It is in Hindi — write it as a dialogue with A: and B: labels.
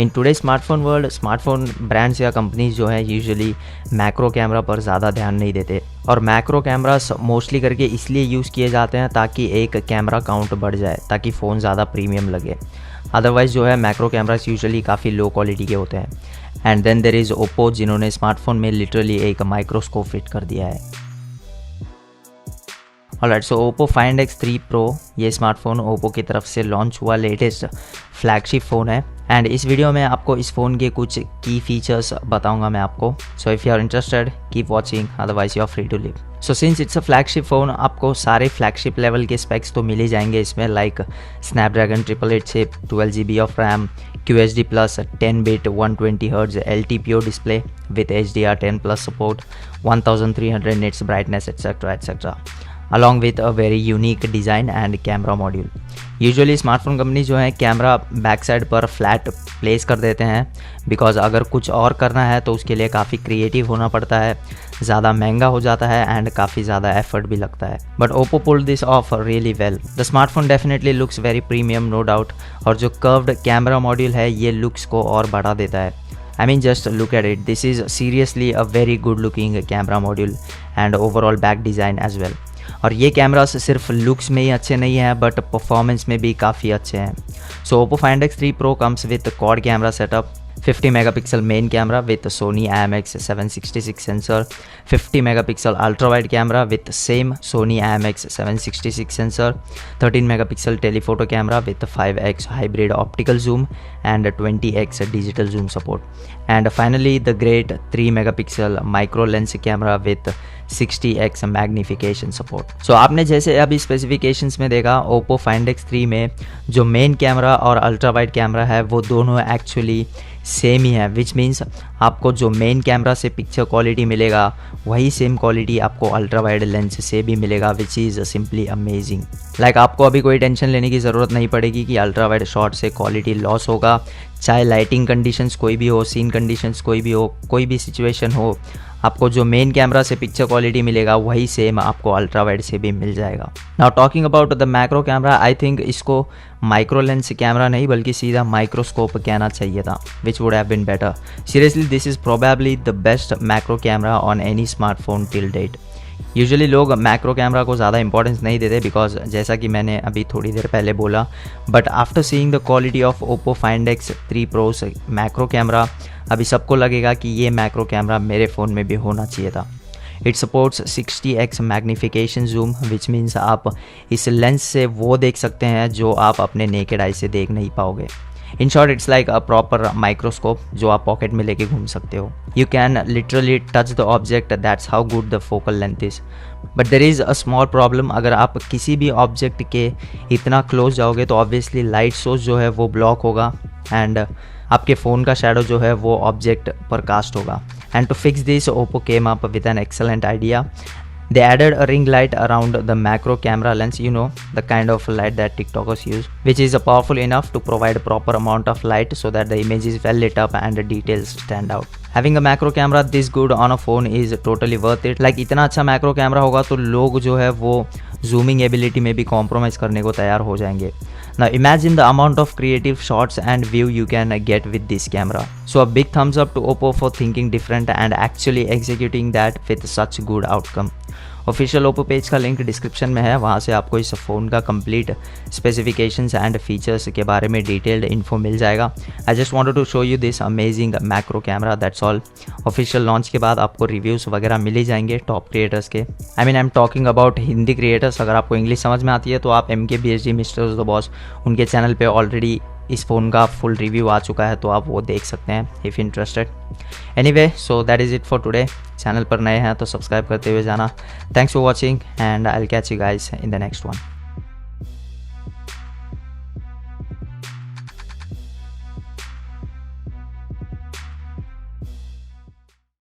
A: In today smartphone world, smartphone brands या कंपनीज जो है यूजुअली मैक्रो कैमरा पर ज़्यादा ध्यान नहीं देते, और मैक्रो कैमरास मोस्टली करके इसलिए यूज़ किए जाते हैं ताकि एक कैमरा काउंट बढ़ जाए, ताकि फ़ोन ज़्यादा प्रीमियम लगे। अदरवाइज़ जो है मैक्रो कैमरास यूजुअली काफ़ी लो क्वालिटी के होते हैं। And then there is Oppo, जिन्होंने स्मार्टफोन में लिटरली एक माइक्रोस्कोप फिट कर दिया है। Alright, so Oppo find X3 pro, ये स्मार्टफोन ओप्पो की तरफ से लॉन्च हुआ लेटेस्ट फ्लैगशिप फ़ोन है। एंड इस वीडियो में आपको इस फ़ोन के कुछ की फीचर्स बताऊंगा मैं आपको। So if you are interested keep watching, otherwise you are free to leave. So since it's a flagship phone, आपको सारे फ्लैगशिप लेवल के स्पेक्स तो मिल ही जाएंगे इसमें, like Snapdragon 888 chip, 12 GB of RAM, QHD plus 10-bit 120Hz LTPO display with HDR10+ support, 1300 nits brightness, etc. along with a very unique design and camera module. Usually smartphone company जो है कैमरा बैक साइड पर फ्लैट प्लेस कर देते हैं, बिकॉज अगर कुछ और करना है तो उसके लिए काफ़ी क्रिएटिव होना पड़ता है, ज़्यादा महंगा हो जाता है एंड काफ़ी ज़्यादा एफर्ट भी लगता है। But Oppo pulled this off really well. The smartphone definitely looks very premium, no doubt, और जो कर्व्ड कैमरा मॉड्यूल है ये लुक्स को और बढ़ा देता है। I mean just look at it, this is seriously a very good looking camera module and overall back design as well. और ये कैमरास सिर्फ लुक्स में ही अच्छे नहीं हैं बट परफॉर्मेंस में भी काफ़ी अच्छे हैं। So Oppo find X3 pro comes with quad camera setup, 50 megapixel main camera with Sony IMX766 sensor, 50 megapixel ultra wide camera with same Sony IMX766 sensor, 13 megapixel telephoto camera with 5x hybrid optical zoom and 20x digital zoom support, and finally the great 3 megapixel micro lens camera with 60x magnification support. So आपने जैसे अभी स्पेसिफिकेशंस में देखा, Oppo Find X3 में जो मेन कैमरा और अल्ट्रा वाइड कैमरा है वो दोनों एक्चुअली सेम ही है, विच मीन्स आपको जो मेन कैमरा से पिक्चर क्वालिटी मिलेगा वही सेम क्वालिटी आपको अल्ट्रा वाइड लेंस से भी मिलेगा, which is simply amazing. Like आपको अभी कोई टेंशन लेने की ज़रूरत नहीं पड़ेगी कि अल्ट्रा वाइड शॉट से क्वालिटी लॉस होगा, चाहे लाइटिंग कंडीशंस कोई भी हो, सीन कंडीशंस कोई भी हो, कोई भी सिचुएशन हो, आपको जो मेन कैमरा से पिक्चर क्वालिटी मिलेगा वही सेम आपको अल्ट्रा वाइड से भी मिल जाएगा। Now talking about the macro camera, I think इसको माइक्रो लेंस कैमरा नहीं बल्कि सीधा माइक्रोस्कोप कहना चाहिए था, which would have been better. Seriously this is probably the best macro camera on any smartphone till date. Usually लोग मैक्रो कैमरा को ज़्यादा इंपॉर्टेंस नहीं देते बिकॉज जैसा कि मैंने अभी थोड़ी देर पहले बोला, but after seeing the quality of Oppo find X3 pro macro camera, अभी सबको लगेगा कि ये मैक्रो कैमरा मेरे फ़ोन में भी होना चाहिए था। It supports 60x magnification zoom, which means आप इस लेंस से वो देख सकते हैं जो आप अपने नेकेड आई से देख नहीं पाओगे। In short it's like a proper microscope जो आप पॉकेट में लेके घूम सकते हो। You can literally touch the object, that's how good the focal length is. But there is a small problem, अगर आप किसी भी ऑब्जेक्ट के इतना क्लोज जाओगे तो ऑब्वियसली लाइट सोर्स जो है वो ब्लॉक होगा एंड आपके फ़ोन का शैडो जो है वो ऑब्जेक्ट पर कास्ट होगा। And to fix this Oppo came up with an excellent idea. They added a ring light around the macro camera lens, you know, the kind of light that TikTokers use, which is powerful enough to provide proper amount of light so that the image is well lit up and the details stand out. Having a macro camera this good on a phone is totally worth it. Like इतना अच्छा macro camera होगा तो लोग जो है वो zooming ability में भी compromise करने को तैयार हो जाएंगे। Now imagine the amount of creative shots and view you can get with this camera. So a big thumbs up to Oppo for thinking different and actually executing that with such good outcome. Official Oppo page का लिंक डिस्क्रिप्शन में है, वहाँ से आपको इस फ़ोन का कंप्लीट स्पेसिफिकेशंस एंड फीचर्स के बारे में डिटेल्ड इन्फो मिल जाएगा। I just wanted to show you this amazing macro camera, that's all. Official launch के बाद आपको रिव्यूज़ वगैरह मिल ही जाएंगे टॉप क्रिएटर्स के। I am talking about Hindi creators. अगर आपको इंग्लिश समझ में आती है तो आप MKBHD मिस्टर द बॉस, उनके चैनल पर ऑलरेडी इस फ़ोन का फुल रिव्यू आ चुका है तो आप वो देख सकते हैं if interested. Anyway, so that is it for today. Channel पर नए हैं तो सब्सक्राइब करते हुए जाना। Thanks for watching and I will catch you guys in the next one.